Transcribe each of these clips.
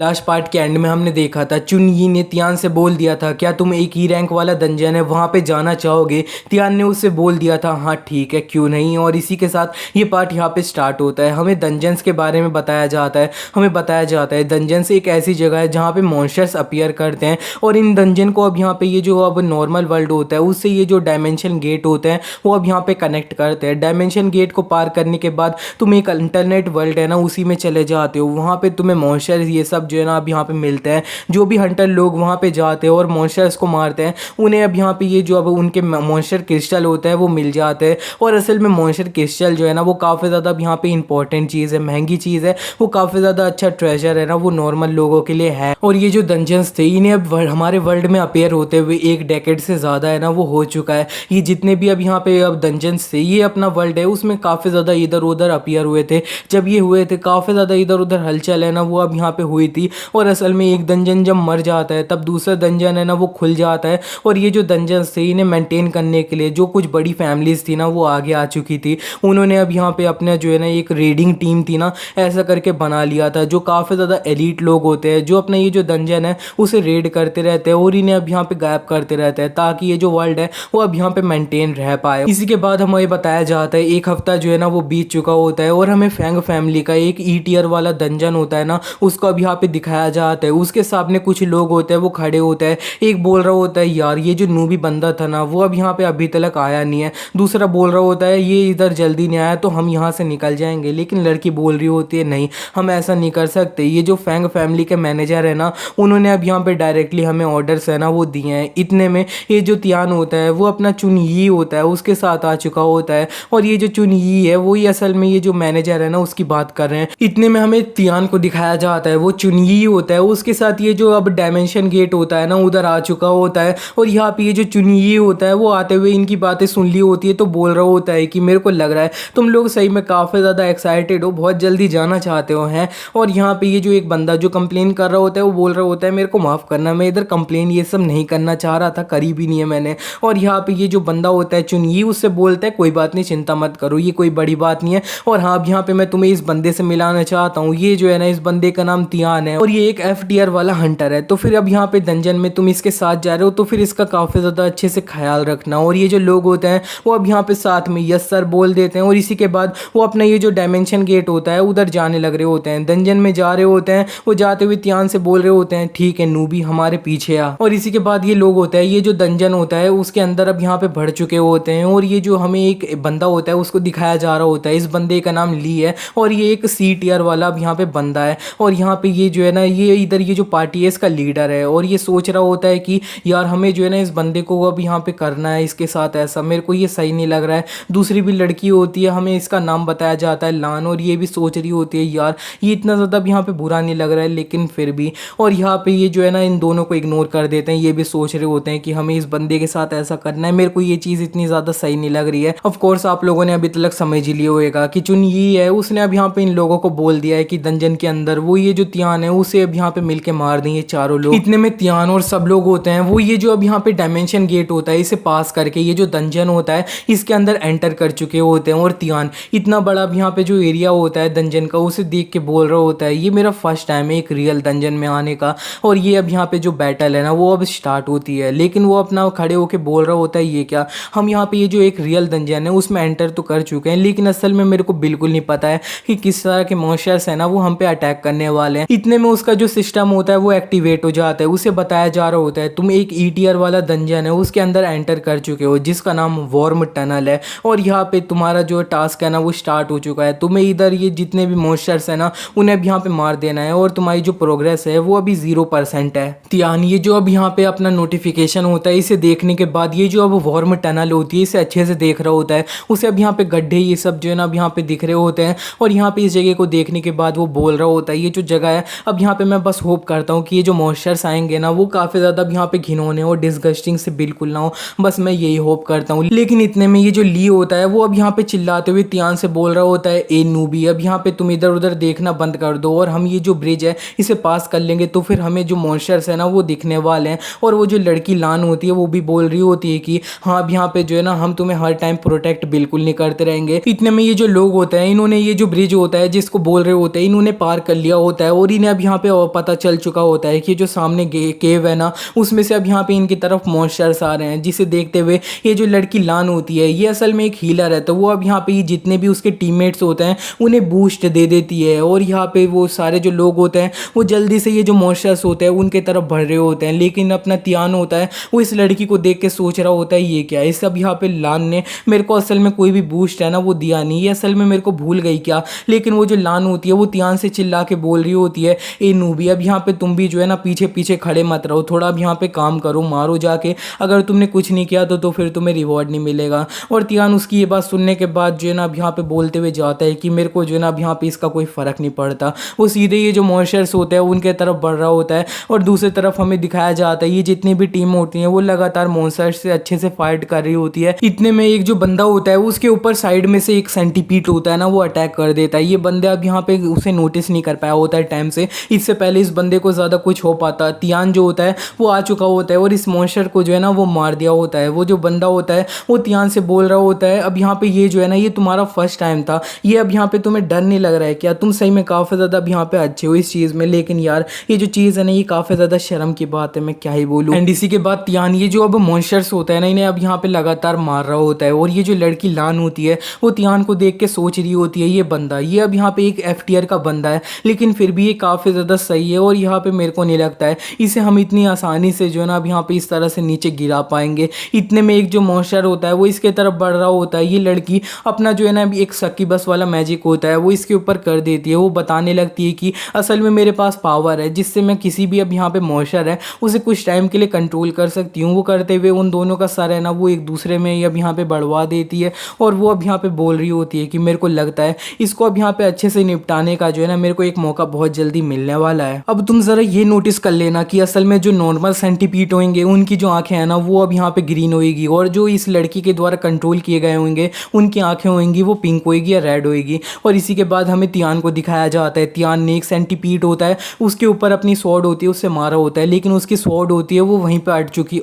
Last part के and में हमने देखा था चुन यी ने तियान से बोल दिया था क्या तुम एक ई रैंक वाला डंजन है वहाँ पे जाना चाहोगे। तियान ने उससे बोल दिया था हाँ ठीक है क्यों नहीं। और इसी के साथ ये पार्ट यहाँ पे स्टार्ट होता है। हमें डंजन्स के बारे में बताया जाता है। हमें बताया जाता है डंजन्स एक ऐसी जगह है जहाँ पे मॉन्स्टर्स अपीयर करते हैं और इन डंजन को अब यहाँ पे ये जो अब नॉर्मल वर्ल्ड होता है उससे ये जो डायमेंशन गेट होते हैं वो अब यहाँ पे कनेक्ट करते हैं। डायमेंशन गेट को पार करने के बाद तुम एक अल्टरनेट वर्ल्ड है ना उसी में चले जाते हो। वहाँ पे तुम्हें मॉन्स्टर्स ये सब जो है ना अब यहाँ पे मिलते हैं। जो भी हंटर लोग वहाँ पे जाते हैं और मॉन्स्टर्स को मारते हैं उन्हें अब यहाँ पे ये जो अब उनके मॉन्स्टर क्रिस्टल होता है वो मिल जाते हैं। और असल में मॉन्स्टर क्रिस्टल जो है ना वो काफ़ी ज़्यादा अब यहाँ पे इंपॉर्टेंट चीज़ है, महंगी चीज़ है, वो काफ़ी ज़्यादा अच्छा ट्रेजर है ना वो नॉर्मल लोगों के लिए है। और ये जो डंजन्स थे इन्हें अब हमारे वर्ल्ड में अपेयर होते हुए एक डेकेड से ज़्यादा है ना वो हो चुका है। ये जितने भी अब यहाँ पे अब डंजन्स थे ये अपना वर्ल्ड है उसमें काफ़ी ज़्यादा इधर उधर अपेयर हुए थे। जब ये हुए थे काफ़ी ज़्यादा इधर उधर हलचल है ना वो अब यहाँ पे हुई थी। और असल में एक डंजन जब मर जाता है तब दूसरा डंजन है ना वो खुल जाता है। और ये जो डंजन्स थे इन्हें मेंटेन करने के लिए जो कुछ बड़ी फैमिलीज थी ना वो आगे आ चुकी थी। उन्होंने अब यहाँ पे अपना जो है ना एक रेडिंग टीम थी ना ऐसा करके बना लिया था जो काफ़ी ज़्यादा एलीट लोग होते हैं जो अपना ये जो डंजन है उसे रेड करते रहते हैं और इन्हें अब यहाँ पे गायब करते रहते हैं ताकि ये जो वर्ल्ड है वो अब यहाँ पे मेंटेन रह पाए। इसी के बाद हमें बताया जाता है एक हफ्ता जो है ना वो बीत चुका होता है और हमें फैंग फैमिली का एक ई टियर वाला डंजन होता है ना उसको अब यहाँ पे दिखाया जाता है। उसके सामने कुछ लोग होते हैं वो खड़े होते हैं। एक बोल रहा होता है यार ये जो नूबी बंदा था ना वो अब यहाँ पे अभी तक आया नहीं है। दूसरा बोल रहा होता है ये इधर जल्दी नहीं आया तो हम यहाँ से निकल जाएंगे। लेकिन लड़की बोल रही होती है नहीं हम ऐसा नहीं कर सकते। ये जो फैंग फैमिली के मैनेजर है ना उन्होंने अब यहाँ पे डायरेक्टली हमें ऑर्डर्स है ना वो दिए हैं। इतने में ये जो तियान होता है वो अपना चुन यी होता है उसके साथ आ चुका होता है। और ये जो चुन यी है वो ही असल में ये जो मैनेजर है ना उसकी बात कर रहे हैं। इतने में हमें तियान को दिखाया जाता है वो चुन यी होता है उसके साथ ये जो अब डायमेंशन गेट होता है ना उधर आ चुका होता है। और यहाँ पे ये जो चुन यी होता है वो आते हुए इनकी बातें सुन ली होती है तो बोल रहा होता है कि मेरे को लग रहा है तुम लोग सही में काफ़ी ज़्यादा एक्साइटेड हो, बहुत जल्दी जाना चाहते हो हैं। और यहाँ पे ये जो एक बंदा जो कंप्लेन कर रहा होता है वो बोल रहा होता है मेरे को माफ़ करना मैं इधर कंप्लेन ये सब नहीं करना चाह रहा था, करी भी नहीं है मैंने। और यहाँ पे ये जो बंदा होता है चुन यी उससे बोलता है कोई बात नहीं चिंता मत करो ये कोई बड़ी बात नहीं है। और हाँ अब यहाँ पे मैं तुम्हें इस बंदे से मिलाना चाहता हूँ। ये जो है ना इस बंदे का नाम तियान है और ये एक एफ टियर वाला हंटर है। तो फिर अब यहाँ पे डंजन में तुम इसके साथ जा रहे हो तो फिर इसका काफ़ी ज़्यादा अच्छे से ख्याल रखना। और ये जो लोग होते हैं वो अब यहाँ पे साथ में यस सर बोल देते हैं। और इसी के बाद वो अपना ये जो डायमेंशन गेट होता है उधर जाने लग रहे होते हैं, डंजन में जा रहे होते हैं। वो जाते हुए तियान से बोल रहे होते हैं ठीक है नूबी हमारे पीछे आ। और इसी के बाद ये लोग होता है ये जो डंजन होता है उसके अंदर अब यहाँ पे बढ़ चुके होते हैं। और ये जो हमें एक बंदा होता है उसको दिखाया जा रहा होता है। इस बंदे का नाम ली है और ये एक सी टियर वाला अब यहाँ पे बंदा है। और यहाँ पे ये जो है ना ये इधर ये जो पार्टी है इसका लीडर है। और ये सोच रहा होता है कि यार हमें जो है ना इस बंदे को अब यहाँ पे करना है इसके साथ ऐसा, मेरे को ये सही नहीं लग रहा है। दूसरी भी लड़की होती है हमें इसका नाम बताया जाता है लान। और ये भी सोच रही होती है यार ये इतना ज़्यादा अब यहाँ पे बुरा नहीं लग रहा है लेकिन फिर भी। और यहाँ पे ये जो है ना इन दोनों को इग्नोर कर देते हैं। ये भी सोच रहे होते हैं कि हमें इस बंदे के साथ ऐसा करना है, मेरे को ये चीज़ इतनी ज़्यादा सही नहीं लग रही है। ऑफ कोर्स आप लोगों ने अभी तक समझ ही लिया होगा कि चुन यी है उसने अब यहाँ पे इन लोगों को बोल दिया है कि डंजन के अंदर वो ये जो तियान है उसे अब यहाँ पे मिलके मार देंगे चारों लोग। इतने में तियान और सब लोग होते हैं वो ये जो अब यहाँ पे डायमेंशन गेट होता है इसे पास करके ये जो डंजन होता है इसके अंदर एंटर कर चुके होते हैं। और तियान इतना बड़ा अब यहाँ पे जो एरिया होता है डंजन का उसे देख के बोल रहा होता है ये मेरा फर्स्ट टाइम है एक रियल डंजन में आने का। और ये अब यहाँ पे जो बैटल है ना वो अब स्टार्ट होती है। लेकिन वो अपना खड़े होके बोल रहा होता है ये क्या, हम यहाँ पे ये जो एक रियल डंजन है उसमें एंटर तो कर चुके हैं लेकिन असल में मेरे को बिल्कुल नहीं पता है कि किस तरह के मॉन्स्टर्स है ना वो हम पे अटैक करने वाले हैं। इतने में उसका जो सिस्टम होता है वो एक्टिवेट हो जाता है। उसे बताया जा रहा होता है तुम एक ई टियर वाला डंजन है उसके अंदर एंटर कर चुके हो जिसका नाम वॉर्म टनल है। और यहाँ पे तुम्हारा जो टास्क है ना वो स्टार्ट हो चुका है। तुम्हें इधर ये जितने भी मॉन्स्टर्स है ना उन्हें अब यहाँ पे मार देना है और तुम्हारी जो प्रोग्रेस है वो अभी 0% है। तियान ये जो अब यहाँ पे अपना नोटिफिकेशन होता है इसे देखने के बाद ये जो अब वॉर्म टनल होती है इसे अच्छे से देख रहा होता है। उसे अब यहाँ पे गड्ढे ये सब जो है ना अब यहाँ पे दिख रहे होते हैं। और यहाँ पे इस जगह को देखने के बाद वो बोल रहा होता है ये जो जगह है अब यहाँ पे मैं बस होप करता हूँ कि ये जो मॉन्स्टर्स आएंगे ना वो काफ़ी ज़्यादा अब यहाँ पे घिनौने और डिस्गस्टिंग से बिल्कुल ना हो, बस मैं यही होप करता हूँ। लेकिन इतने में ये जो ली होता है वो अब यहाँ पे चिल्लाते हुए तियान से बोल रहा होता है ए नूबी अब यहाँ पे तुम इधर उधर देखना बंद कर दो और हम ये जो ब्रिज है इसे पास कर लेंगे तो फिर हमें जो मॉन्स्टर्स है ना वो दिखने वाले हैं। और वो जो लड़की लान होती है वो भी बोल रही होती है कि हाँ अब यहाँ पे जो है ना हम तुम्हें हर टाइम प्रोटेक्ट बिल्कुल नहीं करते रहेंगे। इतने में ये जो लोग होते हैं इन्होंने ये जो ब्रिज होता है जिसको बोल रहे होते हैं इन्होंने पार कर लिया होता है और इन्हें अब यहाँ पे और पता चल चुका होता है कि जो सामने केव है ना, उसमें से अब यहाँ पे इनकी तरफ मॉन्स्टर्स आ रहे हैं, जिसे देखते हुए ये जो लड़की लान होती है ये असल में एक हीलर है। तो वो अब यहाँ पे जितने भी उसके टीममेट्स होते हैं उन्हें बूस्ट दे देती है, और यहाँ पे वो सारे जो लोग होते हैं वो जल्दी से ये जो मॉन्स्टर्स होते हैं उनके तरफ बढ़ रहे होते हैं। लेकिन अपना तियान होता है वो इस लड़की को देख के सोच रहा होता है ये क्या है, इस अब यहाँ पे लान ने मेरे को असल में कोई भी बूस्ट है ना वो दिया नहीं, ये असल में मेरे को भूल गई क्या। लेकिन वो जो लान होती है वो तियान से चिल्ला के बोल रही होती है, ए नूबी अब यहाँ पे तुम भी जो है ना पीछे पीछे खड़े मत रहो, थोड़ा अब यहाँ पे काम करो, मारो जाके, अगर तुमने कुछ नहीं किया तो फिर तुम्हें रिवॉर्ड नहीं मिलेगा। और तियान उसकी ये बात सुनने के बाद जो है ना अब यहाँ पे बोलते हुए जाता है कि मेरे को जो है ना अब यहाँ पे इसका कोई फ़र्क नहीं पड़ता। वो सीधे ये जो मॉन्स्टर्स होते हैं उनके तरफ बढ़ रहा होता है, और दूसरी तरफ हमें दिखाया जाता है ये जितनी भी टीम होती है वो लगातार मॉन्स्टर्स से अच्छे से फाइट कर रही होती है। इतने में एक जो बंदा होता है उसके ऊपर साइड में से एक सेंटीपीड होता है ना वो अटैक कर देता है। ये बंदा अब यहाँ पे उसे नोटिस नहीं कर पाया होता है टाइम से, इससे पहले इस बंदे को ज़्यादा कुछ हो पाता। तियान जो होता है वो आ चुका होता है और इस मॉन्स्टर को जो है ना वो मार दिया होता है। वो जो बंदा होता है वो तियान से बोल रहा होता है अब यहाँ पे ये जो है ना ये तुम्हारा फर्स्ट टाइम था, ये अब यहाँ पे तुम्हें डर नहीं लग रहा है क्या, तुम सही में काफ़ी ज़्यादा अब यहाँ पे अच्छे हो इस चीज़ में, लेकिन यार ये जो चीज़ है ना ये काफ़ी ज़्यादा शर्म की बात है, मैं क्या ही बोलूँ। एंड इसी के बाद तियान ये जो अब मॉन्स्टर्स होता है ना इन्हें अब यहाँ पे लगातार मार रहा होता है, और ये जो लड़की लान होती है वो तियान को देख के सोच रही होती है ये बंदा ये अब यहाँ पे एक एफ टियर का बंदा है, लेकिन फिर भी ये काफ़ी ज़्यादा सही है, और यहाँ पे मेरे को नहीं लगता है इसे हम इतनी आसानी से जो है ना अब यहाँ पे इस तरह से नीचे गिरा पाएंगे। इतने में एक जो मॉन्स्टर होता है वो इसके तरफ बढ़ रहा होता है, ये लड़की अपना जो है ना एक सकी बस वाला मैजिक होता है वो इसके ऊपर कर देती है। वो बताने लगती है कि असल में मेरे पास पावर है जिससे मैं किसी भी अब यहाँ पे मॉन्स्टर है उसे कुछ टाइम के लिए कंट्रोल कर सकती हूँ। वो करते हुए उन दोनों का सर है ना वो एक दूसरे में अब यहाँ पे बढ़वा देती है, और वो अब यहाँ पे बोल रही होती है कि मेरे को लगता है इसको अब यहाँ पे अच्छे से निपटाने का जो है ना मेरे को एक मौका बहुत जल्दी मिलने वाला है। अब तुम जरा ये नोटिस कर लेना कि असल में जो नॉर्मल सेंटीपीड होंगे उनकी जो आंखें हैं ना वो अब यहाँ पे ग्रीन होएगी, और जो इस लड़की के द्वारा कंट्रोल किए गए होंगे उनकी आंखें होंगी वो पिंक होएगी या रेड होएगी। और इसी के बाद हमें तियान को दिखाया जाता है, तियान ने एक सेंटीपीड होता है उसके ऊपर अपनी स्वॉर्ड होती है उससे मारा होता है, लेकिन उसकी स्वॉर्ड होती है वो वहीं पर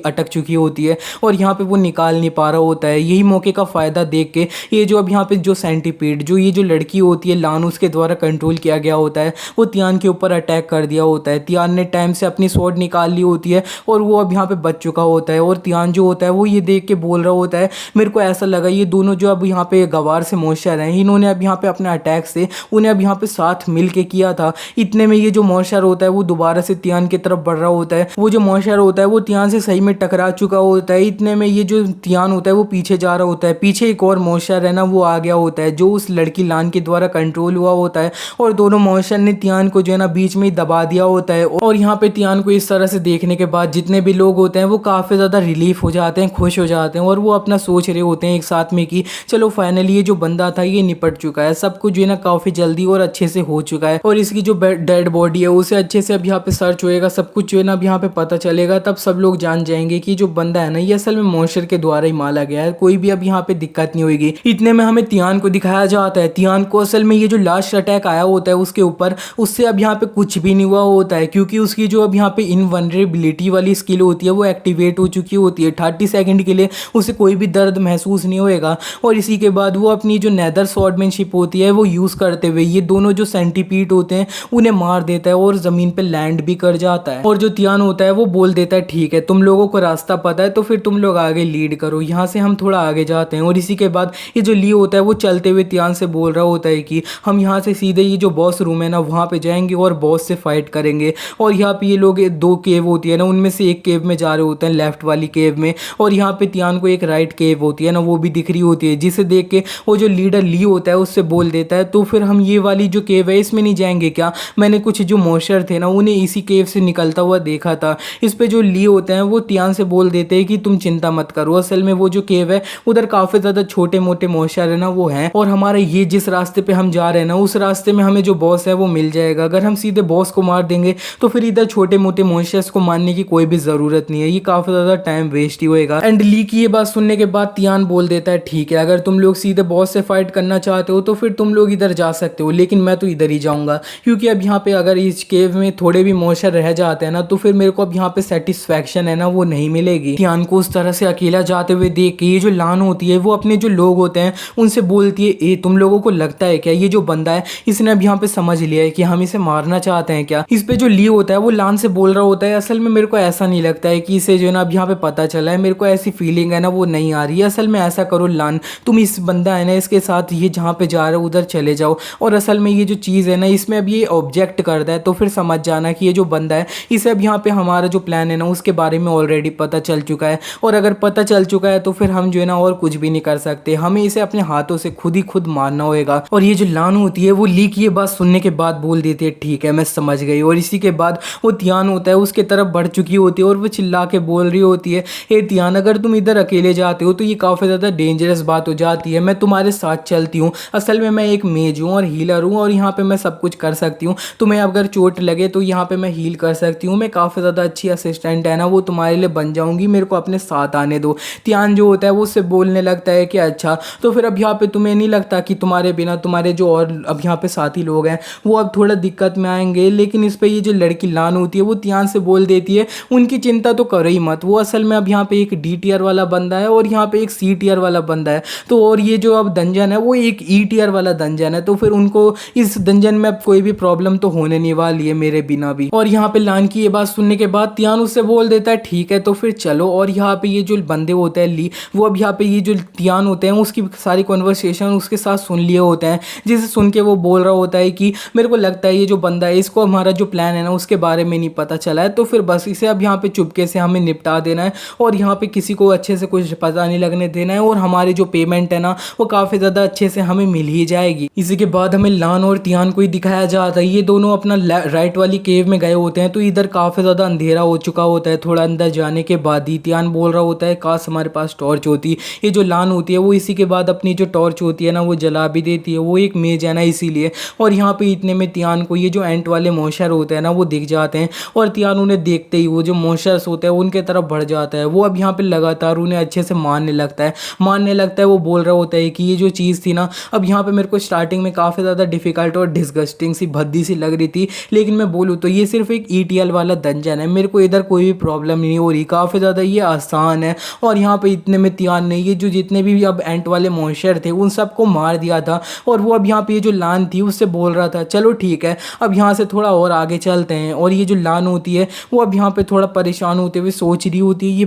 अटक चुकी होती है, और यहाँ पे वो निकाल नहीं पा रहा होता है। यही मौके का फ़ायदा देख के ये जो अब यहाँ पे जो सेंटीपीड जो ये जो लड़की होती है लान उसके द्वारा कंट्रोल किया गया होता है वो तियान के ऊपर अटैक कर दिया होता है। तियान ने टाइम से अपनी स्वॉर्ड निकाल ली होती है और वो अब यहाँ पे बच चुका होता है, और तियान जो होता है वो ये देख के बोल रहा होता है मेरे को ऐसा लगा ये दोनों जो अब यहाँ पे गवार से मॉन्स्टर हैं इन्होंने अब यहाँ पे अपने अटैक से उन्हें अब यहाँ पे साथ मिल के किया था। इतने में ये जो मॉन्स्टर होता है वो दोबारा से तियान की तरफ बढ़ रहा होता है। वो जो मॉन्स्टर होता है वो तियान से सही में टकरा चुका होता है। इतने में ये जो तियान होता है वो पीछे जा रहा होता है, पीछे एक और मॉन्स्टर है ना वो आ गया होता है जो उस लड़की लान के द्वारा कंट्रोल हुआ होता है, और दोनों मॉन्स्टर ने तियान को जो है ना बीच में ही दबा दिया होता है। और यहाँ पे तियान को इस तरह से देखने के बाद जितने भी लोग होते हैं वो काफ़ी ज़्यादा रिलीफ हो जाते हैं, खुश हो जाते हैं, और वो अपना सोच रहे होते हैं एक साथ में कि चलो फाइनली ये जो बंदा था ये निपट चुका है, सब कुछ जो है ना काफ़ी जल्दी और अच्छे से हो चुका है, और इसकी जो डेड बॉडी है उसे अच्छे से अब यहाँ पे सर्च होएगा, सब कुछ जो है ना अब यहाँ पे पता चलेगा, तब सब लोग जान जाएंगे कि जो बंदा है ना ये असल में मॉन्स्टर के द्वारा ही मारा गया है, कोई भी अब यहाँ पे दिक्कत नहीं होगी। इतने में हमें तियान को दिखाया जाता है, तियान को असल में ये जो लास्ट अटैक आया होता है उसके ऊपर उससे अब यहाँ पे कुछ भी नहीं हुआ होता है, क्योंकि उसकी जो अब यहाँ पे इनवनरेबिलिटी वाली स्किल होती है वो एक्टिवेट हो चुकी होती है। 30 सेकंड के लिए उसे कोई भी दर्द महसूस नहीं होएगा, और इसी के बाद वो अपनी जो नेदर स्वॉर्डमैनशिप होती है वो यूज़ करते हुए ये दोनों जो सेंटीपीड होते हैं उन्हें मार देता है और ज़मीन पे लैंड भी कर जाता है। और जो तियान होता है वो बोल देता है ठीक है तुम लोगों को रास्ता पता है तो फिर तुम लोग आगे लीड करो, यहाँ से हम थोड़ा आगे जाते हैं। और इसी के बाद ये जो ली होता है वो चलते हुए तियान से बोल रहा होता है कि हम यहाँ से सीधे ये जो बॉस रूम है ना वहाँ पे जाएंगे और बॉस से फाइट करेंगे। और यहाँ पे ये लोग दो केव होती है ना उनमें से एक केव में जा रहे होते हैं, लेफ्ट वाली केव में, और यहाँ पे तियान को एक राइट केव होती है ना वो भी दिख रही होती है, जिसे देख के वो जो लीडर ली होता है उससे बोल देता है तो फिर हम ये वाली जो केव है इसमें नहीं जाएंगे क्या, मैंने कुछ जो मॉन्स्टर थे ना उन्हें इसी केव से निकलता हुआ देखा था। इस पे जो ली होते हैं वो तियान से बोल देते हैं कि तुम चिंता मत करो, असल में वो जो केव है उधर काफ़ी ज़्यादा छोटे मोटे मॉन्स्टर है ना वो हैं, और हमारे ये जिस रास्ते पे हम जा रहे हैं ना उस रास्ते में हमें जो बॉस है वो मिल जाएगा, अगर हम सीधे बॉस को मार देंगे तो फिर इधर छोटे मोटे मॉन्स्टर्स को मारने की कोई भी ज़रूरत नहीं है, ये काफ़ी ज़्यादा टाइम वेस्ट ही होएगा। एंड ली की ये बात सुनने के बाद तियान बोल देता है ठीक है अगर तुम लोग सीधे बॉस से फाइट करना चाहते हो तो फिर तुम लोग इधर जा सकते हो, लेकिन मैं तो इधर ही जाऊँगा, क्योंकि अब यहाँ पे अगर इस केव में थोड़े भी मॉन्स्टर रह जाते हैं ना तो फिर मेरे को अब यहाँ पे सेटिस्फैक्शन है ना वो नहीं मिलेगी। तियान को उस तरह से अकेला जाते हुए देख के ये जो लान होती है वो अपने जो लोग होते हैं उनसे बोलती है ए तुम लोगों को लगता है क्या ये जो बंदा है इसने अब यहाँ पे समझ लिया है कि हम इसे मारना चाहते हैं क्या। इस पे जो ली होता है वो लान से बोल रहा होता है असल में मेरे को ऐसा नहीं लगता है कि इसे जो है ना अब यहाँ पे पता चला है, मेरे को ऐसी फीलिंग है ना वो नहीं आ रही है। असल में ऐसा करो लान, तुम इस बंदा है ना इसके साथ ये जहाँ पे जा रहे हो उधर चले जाओ, और असल में ये जो चीज़ है ना इसमें अब ये ऑब्जेक्ट करता है तो फिर समझ जाना कि ये जो बंदा है इसे अब यहाँ पे हमारा जो प्लान है ना उसके बारे में ऑलरेडी पता चल चुका है, और अगर पता चल चुका है तो फिर हम जो है ना और कुछ भी नहीं कर सकते, हमें इसे अपने हाथों से खुद मारना होगा। और ये जो लान होती है वो ली की ये बात सुनने के बाद बोल देती है ठीक है मैं समझ गई, और इसी के बाद वो तियान होता है उसके तरफ बढ़ चुकी होती है और वो चिल्ला के बोल रही होती है हे तियान अगर तुम इधर अकेले जाते हो तो ये काफ़ी ज़्यादा डेंजरस बात हो जाती है, मैं तुम्हारे साथ चलती हूँ, असल में मैं एक मेज हूँ और हीलर हूँ और यहाँ पे मैं सब कुछ कर सकती हूँ, तुम्हें अगर चोट लगे तो यहाँ पे मैं हील कर सकती हूँ, मैं काफ़ी ज़्यादा अच्छी असिस्टेंट है ना वो तुम्हारे लिए बन जाऊँगी, मेरे को अपने साथ आने दो। तियान जो होता है वो उससे बोलने लगता है कि अच्छा तो फिर अब यहाँ पे तुम्हें नहीं लगता कि तुम्हारे बिना तुम्हारे जो और अब यहाँ पे साथी लोग हैं वो अब थोड़ा दिक्कत में आएंगे, लेकिन इस पर ये जो लड़की लान होती है वो तियान से बोल देती है उनकी चिंता तो करो ही मत, वो असल में अब यहाँ पे एक डी टीयर वाला बंदा है और यहाँ पे एक सी टीयर वाला बंदा है, तो और ये जो अब डंजन है वो एक ई टीयर वाला डंजन है, तो फिर उनको इस डंजन में अब कोई भी प्रॉब्लम तो होने नहीं वाली है मेरे बिना भी। और यहाँ पे लान की ये बात सुनने के बाद तियान उससे बोल देता है ठीक है तो फिर चलो, और यहाँ पे ये जो बंदे होते हैं ली वो अब यहाँ पे ये जो तियान होते हैं उसकी सारी कॉन्वर्सेशन उसके साथ सुन लिए होते हैं, जिसे सुन के वो बोल रहा होता है कि मेरे को लगता है ये जो बंदा है इसको हमारा जो प्लान है ना उसके बारे में नहीं पता चला है, तो फिर बस इसे अब यहाँ पे चुपके से हमें निपटा देना है और यहाँ पे किसी को अच्छे से कुछ पता नहीं लगने देना है, और हमारी जो पेमेंट है ना वो काफ़ी ज़्यादा अच्छे से हमें मिल ही जाएगी। इसी के बाद हमें लान और तियान को ही दिखाया जाता है, ये दोनों अपना राइट वाली केव में गए होते हैं, तो इधर काफ़ी ज़्यादा अंधेरा हो चुका होता है, थोड़ा अंदर जाने के बाद ही तियान बोल रहा होता है काश हमारे पास टॉर्च होती, ये जो लान होती है वो इसी के बाद अपनी जो टॉर्च होती है ना वो जला भी देती है, वो एक मेज है ना इसीलिए, और यहाँ पे इतने में तियान को ये जो एंट वाले मॉन्स्टर होते हैं ना वो दिख जाते हैं, और तियान उन्हें देखते ही वो जो मॉन्स्टर्स होते हैं उनके तरफ बढ़ जाता है, वो अब यहाँ पे लगातार उन्हें अच्छे से मारने लगता है, वो बोल रहा होता है कि ये जो चीज़ थी ना अब यहाँ पे मेरे को स्टार्टिंग में काफ़ी ज़्यादा डिफिकल्ट और डिस्गस्टिंग सी भद्दी सी लग रही थी, लेकिन मैं बोलूँ तो ये सिर्फ एक ईटीएल वाला डंजन है, मेरे को इधर कोई भी प्रॉब्लम नहीं हो रही, काफ़ी ज़्यादा ये आसान है। और यहाँ पे इतने में तियान ने ये जो जितने भी अब एंट वाले मॉन्स्टर थे उन सबको मार दिया था, और वो अब यहाँ पे ये जो लान थी उससे बोल रहा था चलो ठीक है अब यहाँ से थोड़ा और आगे चलते हैं, और ये जो लान होती है वो अब यहाँ पे थोड़ा परेशान होते हुए सोच रही होती है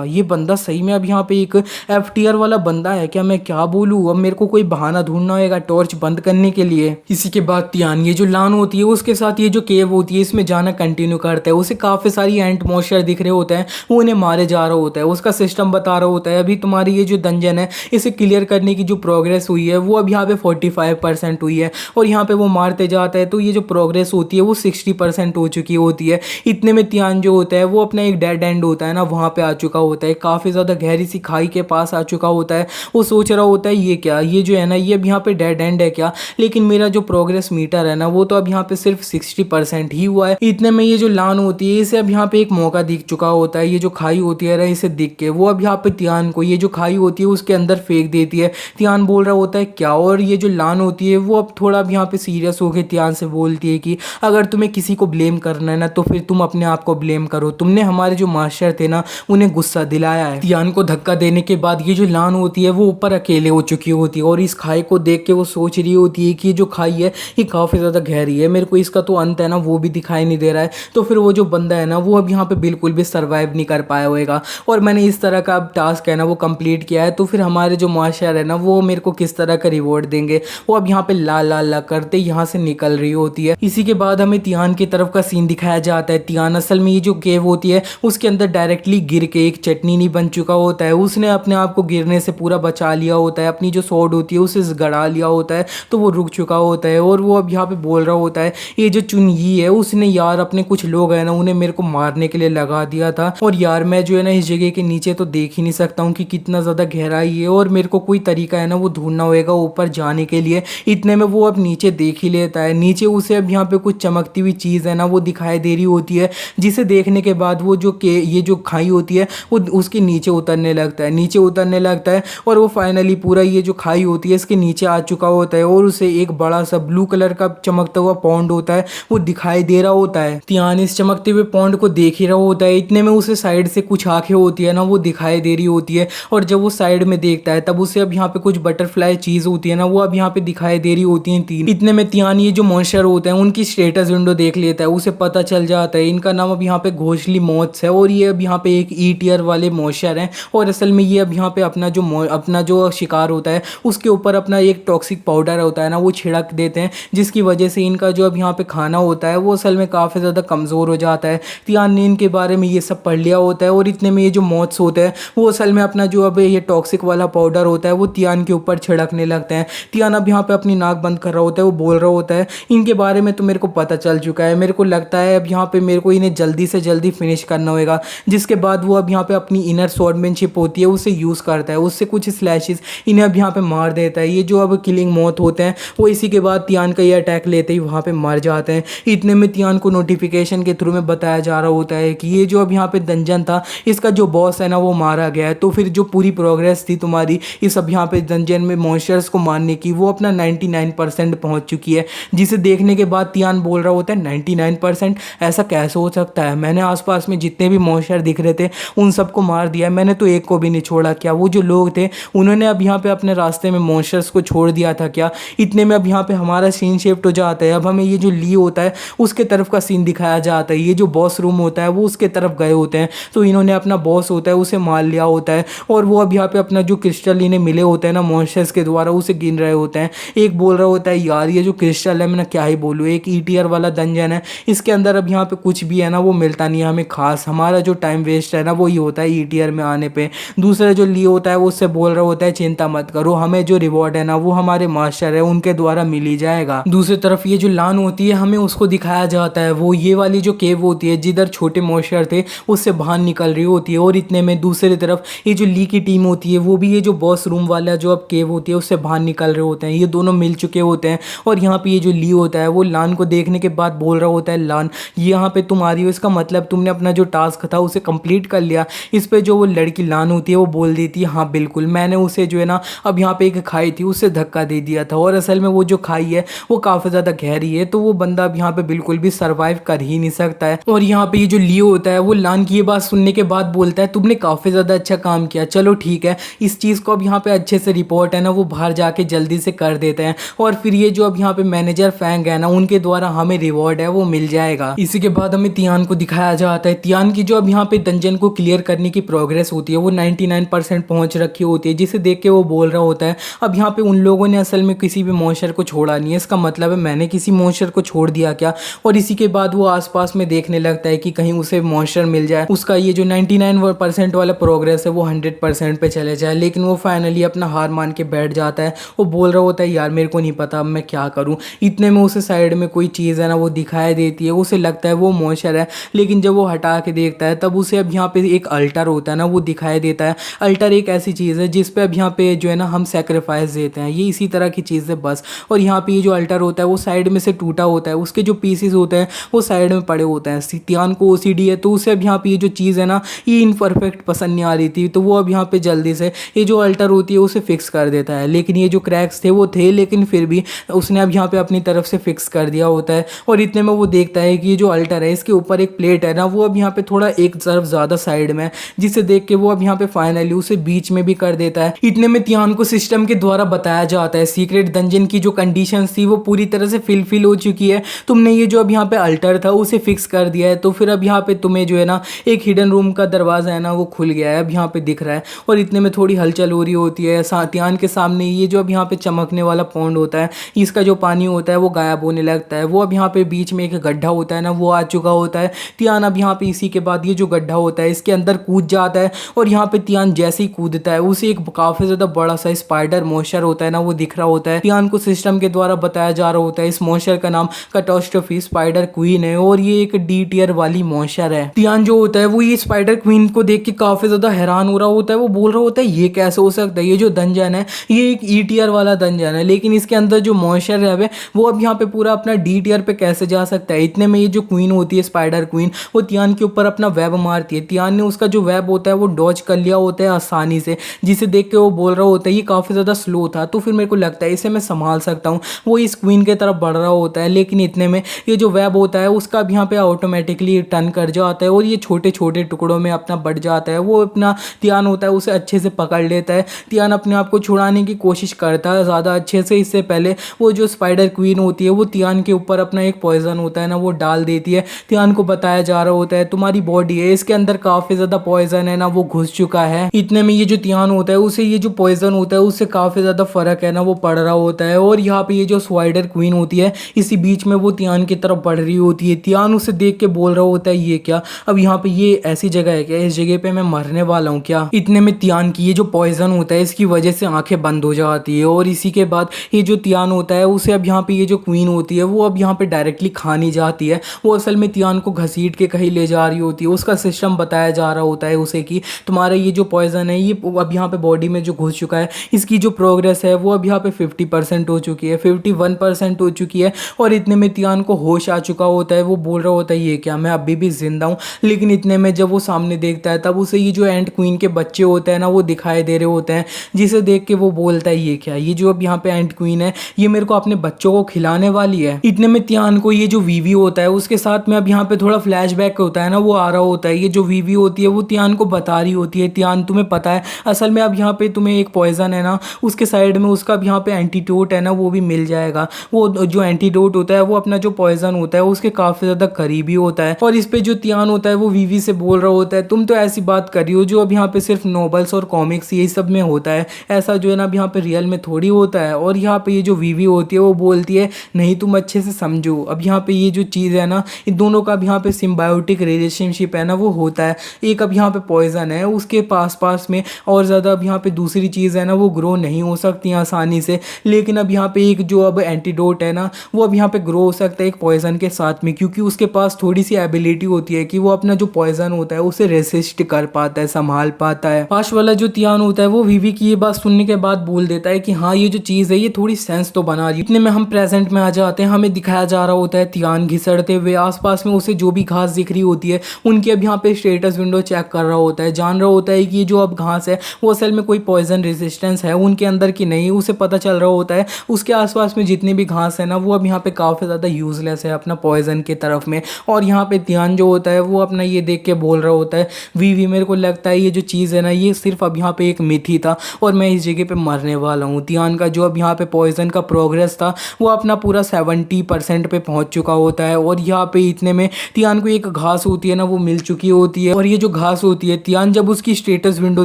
ये बंदा सही में अब यहाँ पे एक एफ टीयर वाला बंदा है क्या, मैं क्या बोलूँ, अब मेरे को कोई बहाना ढूंढना होगा टॉर्च बंद करने के लिए। इसी के बाद तियान ये जो लान होती है उसके साथ ये जो केव होती है इसमें जाना कंटिन्यू करता है, उसे काफ़ी सारी एंट मॉन्स्टर दिख रहे होते हैं, वो उन्हें मारे जा रहा होता है, उसका सिस्टम बता रहा होता है अभी तुम्हारी ये जो डंजन है इसे क्लियर करने की जो प्रोग्रेस हुई है वो अब यहाँ पे 45% हुई है, और यहाँ पे वो मारते जाता है तो ये जो प्रोग्रेस होती है वो 60% हो चुकी होती है। इतने में तियान जो होता है वो अपना एक डेड एंड होता है ना वहाँ पे आ चुका होता है, काफ़ी ज़्यादा गहरी सी खाई के पास आ चुका होता है, वो सोच रहा होता है ये क्या, ये जो है ना ये अब यहाँ पे डेड एंड है क्या, लेकिन मेरा जो प्रोग्रेस मीटर है ना वो तो अब यहाँ पे सिर्फ 60% ही हुआ है। इतने में ये जो लान होती है इसे अब यहाँ पे एक मौका दिख चुका होता है, ये जो खाई होती है ना इसे दिख के वो अब यहाँ पे तियान को ये जो खाई होती है उसके अंदर फेंक देती है। तियान बोल रहा होता है क्या, और ये जो लान होती है वो अब थोड़ा अब यहाँ पे सीरियस होकर तियान से बोलती है कि अगर तुम्हें किसी को ब्लेम करना है ना तो फिर तुम अपने आप को ब्लेम करो, तुमने हमारे जो मास्टर थे ना उन्हें गुस्सा दिलाया है। तियान को धक्का देने के बाद ये जो लान होती है वो ऊपर अकेले हो चुकी होती है, और इस खाई को देख के वो सोच रही होती है कि ये जो खाई है ये काफ़ी ज़्यादा गहरी है, मेरे को इसका तो अंत है ना वो भी दिखाई नहीं दे रहा है, तो फिर वो जो बंदा है ना वो अब यहाँ पे बिल्कुल भी सर्वाइव नहीं कर पाया होगा, और मैंने इस तरह का अब टास्क है ना वो कंप्लीट किया है, तो फिर हमारे जो मास्टर है ना वो मेरे को किस तरह का रिवॉर्ड देंगे, वो अब यहाँ पे ला ला ला करते यहाँ से निकल रही होती है। इसी के बाद हमें तियान की तरफ का सीन दिखाया जाता है। तियान असल में ये जो केव होती है उसके अंदर डायरेक्टली गिर के एक चटनी नहीं बन चुका होता है, उसने अपने आप को गिरने से पूरा बचा लिया होता है, अपनी जो स्वॉर्ड होती है उसे गड़ा लिया होता है, तो वो रुक चुका होता है, और वो अब यहाँ पे बोल रहा होता है ये जो चुनगी है उसने यार अपने कुछ लोग है ना उन्हें मेरे को मारने के लिए लगा दिया था, और यार मैं जो है ना इस जगह के नीचे तो देख ही नहीं सकता हूँ कि कितना ज़्यादा गहराई है, और मेरे को कोई तरीका है ना वो ढूंढना होगा ऊपर जाने के लिए। इतने में वो अब नीचे देख ही लेता है, नीचे उसे अब यहाँ पे कुछ चमकती हुई चीज़ है ना वो दिखाई दे रही होती है, जिसे देखने के बाद वो जो ये जो खाई होती है वो उसके नीचे उतरने लगता है, और वो फाइनली पूरा ये जो खाई होती है इसके नीचे आ चुका होता है, और उसे एक बड़ा सा ब्लू कलर का चमकता हुआ पॉन्ड होता है वो दिखाई दे रहा होता है। तियान इस चमकते हुए पॉन्ड को देख ही रहा होता है, इतने में उसे साइड से कुछ आंखें होती है ना वो दिखाई दे रही होती है, और जब वो साइड में देखता है तब उसे अब यहाँ पे कुछ बटरफ्लाई चीज़ होती है ना वो अब यहाँ पे दिखाई दे रही होती है तीन। इतने में तियान ये जो मॉन्स्टर होते हैं उनकी स्टेटस विंडो देख लेता है, उसे पता चल जाता है इनका नाम अब यहाँ पे घोषली मोत्स है और ये अब यहाँ पे एक ई टियर वाले मॉन्स्टर हैं। और असल में ये अब यहाँ पे अपना जो शिकार होता है उसके ऊपर अपना एक टॉक्सिक पाउडर होता है ना वो छिड़क देते हैं, जिसकी वजह से इनका जो अब यहाँ पे खाना होता है वो असल में काफ़ी ज़्यादा कमज़ोर हो जाता है। तियान ने इनके बारे में ये सब पढ़ लिया होता है और इतने में ये जो मॉथ्स होते हैं वो असल में अपना जो अब ये टॉक्सिक वाला पाउडर होता है वो तियान के ऊपर छिड़कने लगते हैं। तियान अब यहाँ पे अपनी नाक बंद कर रहा होता है, वो बोल रहा होता है इनके बारे में तो मेरे को पता चल चुका है, मेरे को लगता है अब यहाँ पे मेरे को इन्हें जल्दी से जल्दी फिनिश करना होगा। जिसके बाद वो अब यहाँ पे अपनी इनर स्वॉर्डमैनशिप होती है उसे यूज़ करता है, उससे कुछ स्लैशेस इन्हें अब यहाँ पे मार देता है। ये जो अब किलिंग मौत होते हैं वो इसी के बाद तियान का ये अटैक लेते ही वहाँ पे मर जाते हैं। इतने में तियान को नोटिफिकेशन के थ्रू में बताया जा रहा होता है कि ये जो अब यहाँ पे डंजन था इसका जो बॉस है ना वो मारा गया है। तो फिर जो पूरी प्रोग्रेस थी तुम्हारी इस अब यहाँ पे डंजन में मॉन्स्टर्स को मारने की वो अपना 99% पहुँच चुकी है। जिसे देखने के बाद तियान बोल रहा होता है 99%? ऐसा कैसे हो सकता है? मैंने आसपास में जितने भी मॉन्स्टर दिख रहे थे उन सबको मार दिया, मैंने तो एक को भी नहीं छोड़ा। क्या वो जो लोग थे उन्होंने अब यहाँ पे अपने रास्ते में मॉन्स्टर्स को छोड़ दिया था क्या? इतने में अब यहाँ पे हमारा सीन शिफ्ट हो जाता है। अब हमें ये जो ली होता है उसके तरफ का सीन दिखाया जाता है, ये जो बॉस रूम होता है वो उसके तरफ गए होते हैं। तो इन्होंने अपना बॉस होता है उसे मार लिया होता है और वो अब यहाँ पे अपना जो क्रिस्टल इन्हें मिले होते हैं ना मॉन्स्टर्स के द्वारा उसे गिन रहे होते हैं। एक बोल रहा होता है यार ये जो क्रिस्टल है मैं क्या ही बोलूँ, एक ई टियर वाला डंजन है, इसके अंदर अब यहाँ पे कुछ भी है ना वो मिलता नहीं है हमें खास, हमारा जो टाइम वेस्ट है ना वही होता है ई टियर में आने पे। दूसरा जो ली होता है वो उससे बोल रहा होता है चिंता मत करो, हमें जो रिवॉर्ड है ना वो हमारे मास्टर है उनके द्वारा मिल ही जाएगा। दूसरी तरफ ये जो लान होती है हमें उसको दिखाया जाता है, वो ये वाली जो केव होती है जिधर छोटे मॉन्स्टर थे उससे बाहर निकल रही होती है। और इतने में दूसरी तरफ ये जो ली की टीम होती है वो भी ये जो बॉस रूम वाला जो अब केव होती है उससे बाहर निकल रहे होते हैं, ये दोनों मिल चुके होते हैं। और यहाँ पे ये जो ली होता है वो लान को देखने के बाद बोल रहा होता है लान यहाँ पे तुम आ रही हो इसका मतलब तुमने अपना जो टास्क था उसे कंप्लीट कर लिया। इस पे जो वो लड़की लान होती है वो बोल देती है हाँ बिल्कुल, मैंने उसे जो है ना अब यहाँ पे एक खाई थी उससे धक्का दे दिया था और असल में वो जो खाई है वो काफ़ी ज़्यादा गहरी है, तो वो बंदा अब यहाँ पे बिल्कुल भी सर्वाइव कर ही नहीं सकता है। और यहाँ पे ये जो लियो होता है वो लान की ये बात सुनने के बाद बोलता है तुमने काफ़ी ज़्यादा अच्छा काम किया, चलो ठीक है इस चीज़ को अब यहाँ पे अच्छे से रिपोर्ट है ना वो बाहर जाके जल्दी से कर देते हैं। और फिर ये जो अब यहाँ पे मैनेजर फैंग है ना उनके द्वारा हमें रिवॉर्ड है वो मिल जाएगा। इसी के बाद हमें तियान को दिखाया जाता है, तियान की जो अब यहाँ पे डंजन को क्लियर करने की प्रोग्रेस होती है वो 99% पहुंच रखी होती है, जिसे देख के वो बोल रहा होता है अब यहाँ पे उन लोगों ने असल में किसी भी मॉन्स्टर को छोड़ा नहीं है, इसका मतलब है मैंने किसी मॉन्स्टर को छोड़ दिया क्या? और इसी के बाद वो आसपास में देखने लगता है कि कहीं उसे मॉन्स्टर मिल जाए, उसका ये जो 99% वाला प्रोग्रेस है वो 100% पे चले जाए। लेकिन वो फाइनली अपना हार मान के बैठ जाता है, वो बोल रहा होता है यार मेरे को नहीं पता अब मैं क्या करूँ। इतने में उसे साइड में कोई चीज़ है ना वो दिखाई देती है, उसे लगता है वो मॉन्स्टर है, लेकिन जब वो हटा के देखता है तब उसे अब यहाँ पे एक अल्टर होता है ना वो दिखाई देता है। अल्टर एक ऐसी चीज़ है जिस पे अब यहाँ पे जो है ना हम सेक्रीफाइस देते हैं, ये इसी तरह की चीज़ है बस। और यहाँ पे ये जो अल्टर होता है वो साइड में से टूटा होता है, उसके जो पीसेस होते हैं वो साइड में पड़े होते हैं। तियान को ओसीडी है तो उसे अब यहाँ पे ये जो चीज़ है ना ये इनपरफेक्ट पसंद नहीं आ रही थी, तो वो अब यहाँ पे जल्दी से ये जो अल्टर होती है उसे फिक्स कर देता है। लेकिन ये जो क्रैक्स थे वो थे, लेकिन फिर भी उसने अब यहाँ पे अपनी तरफ से फिक्स कर दिया होता है। और इतने में वो देखता है कि ये जो अल्टर है इसके ऊपर एक प्लेट है ना वो अब यहाँ पे थोड़ा एक तरफ ज़्यादा साइड में, जिसे देख के वो अब यहाँ पे फाइनली उसे बीच में भी कर देता है। इतने में तियान को सिस्टम के द्वारा बताया जाता है सीक्रेट डंजन की जो कंडीशंस थी वो पूरी तरह से फिल हो चुकी है, तुमने ये जो अब यहाँ पे अल्टर था उसे फिक्स कर दिया है, तो फिर अब यहाँ पे तुम्हें जो है ना एक हिडन रूम का दरवाजा है ना वो खुल गया है, अब यहाँ पे दिख रहा है। और इतने में थोड़ी हलचल हो रही होती है, तियान के सामने ये जो अब यहाँ पे चमकने वाला पॉन्ड होता है इसका जो पानी होता है वो गायब होने लगता है। वो अब यहाँ पे बीच में एक गड्ढा होता है ना वो आ चुका होता है। तियान अब यहाँ पे इसी के बाद ये जो गड्ढा होता है इसके अंदर कूद जाता है, और यहाँ पे तियान जैसे ही कूदता है उसे एक काफी ज्यादा बड़ा सा स्पाइडर मॉन्स्टर होता है ना वो दिख रहा होता है। तियान को सिस्टम के द्वारा बताया जा रहा होता है इस मॉन्स्टर का नाम कैटास्ट्रोफी स्पाइडर क्वीन है, और ये एक डी टियर वाली मॉन्स्टर है। तियान जो होता है वो ये स्पाइडर क्वीन को देख के काफी ज्यादा हैरान हो रहा होता है, वो बोल रहा होता है ये कैसे हो सकता है, ये जो डंजन है ये एक ई टियर वाला डंजन है, लेकिन इसके अंदर जो मॉन्स्टर है वो अब यहाँ पे पूरा अपना डी टियर पे कैसे जा सकता है। इतने में ये जो क्वीन होती है स्पाइडर क्वीन वो तियान के ऊपर अपना वेब मारती है। तियान ने उसका जो वेब होता है वो डॉज कर लिया होता है आसानी से, जिसे देख के वो बोल रहा होता है ये काफ़ी ज़्यादा स्लो था, तो फिर मेरे को लगता है इसे मैं संभाल सकता हूँ। वो इस क्वीन के तरफ बढ़ रहा होता है, लेकिन इतने में ये जो वेब होता है उसका भी यहाँ पे ऑटोमेटिकली टर्न कर जाता है और ये छोटे छोटे टुकड़ों में अपना बढ़ जाता है। वो अपना तियान होता है उसे अच्छे से पकड़ लेता है। तियान अपने आप को छुड़ाने की कोशिश करता है ज़्यादा अच्छे से, इससे पहले वो जो स्पाइडर क्वीन होती है वो तियान तियान के ऊपर अपना एक पॉइजन होता है ना वो डाल देती है। तियान को बताया जा रहा होता है तुम्हारी बॉडी है इसके अंदर काफी ज्यादा पॉइजन है ना वो घुस चुका है। इतने में ये जो तियान होता है उसे ये जो पॉइजन होता है उससे काफी ज्यादा फर्क है ना वो पड़ रहा होता है। और यहाँ पे ये जो स्पाइडर क्वीन होती है इसी बीच में वो तियान की तरफ बढ़ रही होती है। तियान उसे देख के बोल रहा होता है ये क्या, अब यहाँ पे ये ऐसी जगह है क्या, इस जगह पे मैं मरने वाला हूँ क्या। इतने में तियान की ये जो पॉइजन होता है इसकी वजह से आंखें बंद हो जाती है। और इसी के बाद ये जो तियान होता है उसे अब यहाँ पे ये जो क्वीन होती है वो अब यहाँ पे डायरेक्टली खानी जाती है। वो असल में तियान को घसीट के कहीं ले जा रही होती है। उसका सिस्टम बताया जा रहा होता है उसे कि तुम्हारा ये जो पॉइजन है ये अब यहाँ पे बॉडी में जो घुस चुका है इसकी जो प्रोग्रेस है वो अब यहाँ पे 50% हो चुकी है, 51% हो चुकी है। और इतने में तियान को होश आ चुका होता है। वो बोल रहा होता है ये क्या, मैं अभी भी जिंदा हूँ। लेकिन इतने में जब वो सामने देखता है तब उसे ये जो एंट क्वीन के बच्चे होते हैं ना वो दिखाई दे रहे होते हैं, जिसे देख के वो बोलता है ये क्या, ये जो अब यहाँ पे एंट क्वीन है ये मेरे को अपने बच्चों को खिलाने वाली है। इतने में तियान को ये जो वीवी होता है उसके साथ में अब यहाँ पे थोड़ा फ्लैशबैक होता है ना वो आ रहा होता है। ये जो वीवी होती है वो तियान को बता रही होती है तियान तुम्हें पता है असल में अब यहाँ पे तुम्हें एक पॉइजन है ना उसके साइड में उसका अब यहाँ पे एंटीडोट है ना वो भी मिल जाएगा। वो जो एंटीडोट होता है वो अपना जो पॉइजन होता है उसके काफी ज्यादा करीबी होता है। और इस पे जो तियान होता है वो वीवी से बोल रहा होता है तुम तो ऐसी बात कर रही हो जो अब यहाँ पे सिर्फ नॉवेल्स और कॉमिक्स यही सब में होता है, ऐसा जो है ना अब यहाँ पे रियल में थोड़ी होता है। और यहाँ पे ये जो वीवी होती है वो बोलती है नहीं तुम अच्छे से समझो, अब यहाँ पे ये जो चीज़ है ना इन दोनों का अब यहाँ पे सिम्बायोटिक रिलेशनशिप है ना वो होता है। एक अब यहाँ पे पॉइजन है उसके पास में और ज़्यादा अब यहाँ पे दूसरी चीज़ है ना वो ग्रो नहीं हो सकती आसानी से। लेकिन अब यहाँ पे एक जो अब एंटीडोट है ना वो अब यहाँ पे ग्रो हो सकता है एक पॉइजन के साथ में, क्योंकि उसके पास थोड़ी सी एबिलिटी होती है कि वो अपना जो पॉइजन होता है उसे रेसिस्ट कर पाता है, संभाल पाता है। पास वाला जो तियान होता है वो वीवी की ये बात सुनने के बाद बोल देता है कि हाँ ये जो चीज़ है ये थोड़ी सेंस तो बना रही है। इतने में हम प्रेजेंट में आ जाते हैं, हमें दिखाया जा रहा होता है तियान घिसड़ते हुए आसपास में उसे जो भी घास दिख रही होती है उनकी अब यहाँ पे स्टेटस विंडो चेक कर रहा होता है, जान रहा होता है कि ये जो अब घास है वो असल में कोई पॉइजन रेजिस्टेंस है उनके अंदर की नहीं, उसे पता चल रहा होता है उसके आसपास में जितनी भी घास है ना वो अब यहाँ पे काफ़ी ज़्यादा यूजलेस है अपना पॉइजन की तरफ में। और यहाँ पे तियान जो होता है वो अपना ये देख के बोल रहा होता है वीवी मेरे को लगता है ये जो चीज़ है ना ये सिर्फ अब यहाँ पे एक मिथ ही था और मैं इस जगह पे मरने वाला हूँ। तियान का जो अब यहाँ पे पॉइजन का प्रोग्रेस था वो अपना पूरा 70% पे पहुँच चुका होता है। और यहाँ पे इतने में तियान को एक घास होती है ना वो मिल चुकी होती है। और ये जो घास होती है तियान जब उसकी स्टेटस विंडो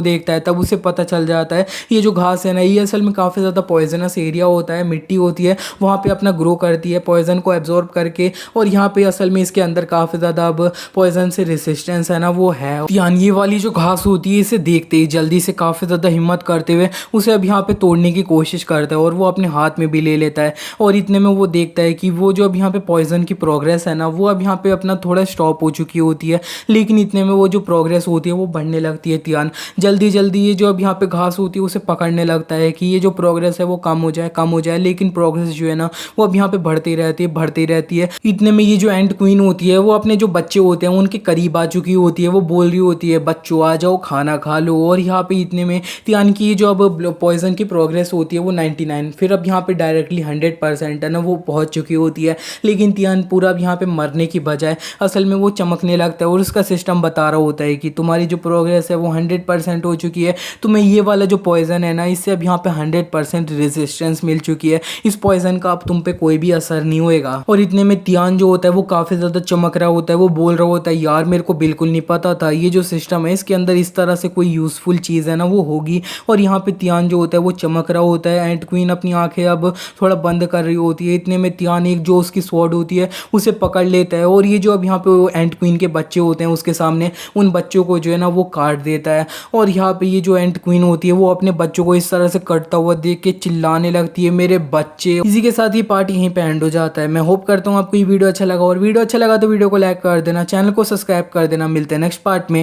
देखता है तब उसे पता चल जाता है ये जो घास है ना ये असल में काफ़ी ज़्यादा पॉइजनस एरिया होता है, मिट्टी होती है वहाँ पे अपना ग्रो करती है पॉइजन को एब्जॉर्ब करके। और यहाँ पे असल में इसके अंदर काफ़ी ज़्यादा अब पॉइजन से रेसिस्टेंस है ना वो है। तियान ये वाली जो घास होती है इसे देखते ही जल्दी से काफ़ी ज़्यादा हिम्मत करते हुए उसे अब यहाँ पे तोड़ने की कोशिश करता है और वो अपने हाथ में भी ले लेता है। और इतने में वो देखता है कि वो जो अब यहाँ पे पॉइजन की प्रोग्रेस है ना वो अब यहाँ पे अपना थोड़ा स्टॉप हो चुकी होती है। लेकिन इतने में वो जो प्रोग्रेस होती है वो बढ़ने लगती है। तियान जल्दी जल्दी ये जो अब यहाँ पे घास होती है उसे पकड़ने लगता है कि ये जो प्रोग्रेस है वो कम हो जाए। लेकिन प्रोग्रेस जो है ना वो अब यहाँ पे बढ़ती रहती है। इतने में ये जो एंट क्वीन होती है वो अपने जो बच्चे होते हैं उनके करीब आ चुकी होती है। वो बोल रही होती है बच्चों आ जाओ खाना खा लो। और यहाँ पे इतने में तियान की जो अब पॉइजन की प्रोग्रेस होती है वो 99 फिर अब यहाँ पे डायरेक्टली 100% है ना वो पहुँच चुकी होती है। लेकिन तियान पूरा अब यहाँ पे मरने की बजाय असल में वो चमकने लगता है और उसका सिस्टम बता रहा होता है कि तुम्हारी जो प्रोग्रेस है वो 100% हो चुकी है, तुम्हें ये वाला जो पॉइजन है ना इससे अब यहाँ पे 100% रेजिस्टेंस मिल चुकी है, इस पॉइजन का अब तुम पे कोई भी असर नहीं होएगा। और इतने में तियान जो होता है वो काफ़ी ज़्यादा चमक रहा होता है। वो बोल रहा होता है यार मेरे को बिल्कुल नहीं पता था ये जो सिस्टम है इसके अंदर इस तरह से कोई यूज़फुल चीज़ है ना वो होगी। और यहाँ पे तियान जो होता है वो चमक रहा होता है। एंट क्वीन अपनी आंखें अब थोड़ा बंद कर रही होती है। इतने में तियान एक जो उसकी स्वॉर्ड होती है उसे पकड़ लेता है और ये जो अब यहाँ पे एंट क्वीन के बच्चे होते हैं उसके सामने उन बच्चों को जो है ना वो काट देता है। और यहाँ पे ये जो एंट क्वीन होती है वो अपने बच्चों को इस तरह से कटता हुआ देख के चिल्लाने लगती है मेरे बच्चे। इसी के साथ ये पार्ट यहीं पे एंड हो जाता है। मैं होप करता हूँ आपको ये वीडियो अच्छा लगा, और वीडियो अच्छा लगा तो वीडियो को लाइक कर देना, चैनल को सब्सक्राइब कर देना। मिलते हैं नेक्स्ट पार्ट में।